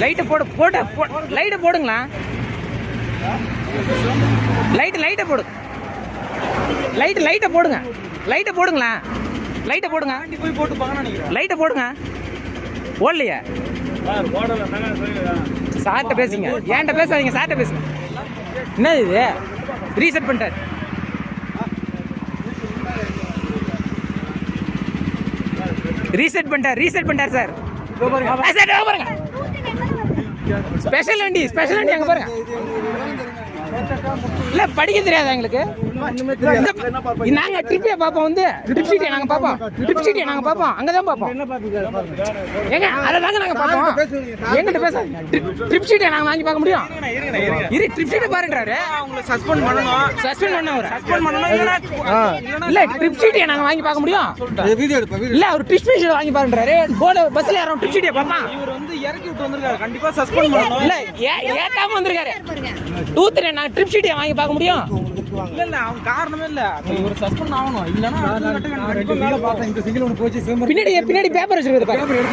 லைட்டை லைட்டை போடுங்களா. லைட்டை போடு. லைட்டை போடுங்க. லைட்டை போடுங்களா. லைட்டை போடுங்க. போய் போட்டு பார்க்கணும் நினைக்கிறேன். லைட்டை போடுங்க. ஓடலையா? சார்ட்ட பேசுங்க, ஏன்ட்ட பேசாதீங்க, சார்ட்ட பேசுங்க. என்ன இது? ரீசெட் பண்ணிட்டார். ரீசெட் பண்ணிட்டார் சார். பாருங்க, ஸ்பெஷல் வண்டி அங்க பாருங்க. இல்ல படிக்க தெரியாதா எங்களுக்கு? நாங்க ட்ரிப்பே பாப்போம், வந்து ட்ரிப் சீட்டை நாங்க பாப்போம், அங்கதான் பாப்போம். ஏங்க அததாங்க நாங்க பாப்போம். எங்கிட்ட பேச ட்ரிப் சீட்டை நாங்க வாங்கி பார்க்க முடியும்? ட்ரிப் சீட்டை பாருன்றாரு. அவங்களை சஸ்பெண்ட் பண்ணணும். இல்ல ட்ரிப் சீட்டை நாங்க வாங்கி பார்க்க முடியும்? இல்ல அவர் ட்ரிப் சீட்டை வாங்கி பாருன்றாரு. போர்டு பஸ்ல யாரும் ட்ரிப் சீட்டை பார்ப்பான். இவர் வந்து இறக்கி விட்டு வந்திருக்காரு, கண்டிப்பா சஸ்பெண்ட் பண்ணணும். இல்ல ஏத்தாம வந்திருக்காரு. டூத்ரே நாங்க ட்ரிப் சீட்டை வாங்கி பார்க்க முடியும்? இல்ல அவங்க காரணமே இல்ல. இவர் சஸ்பெண்ட் ஆகணும். இல்லன்னா பின்னாடி பேப்பர் வச்சிருக்கிறது பாருங்க.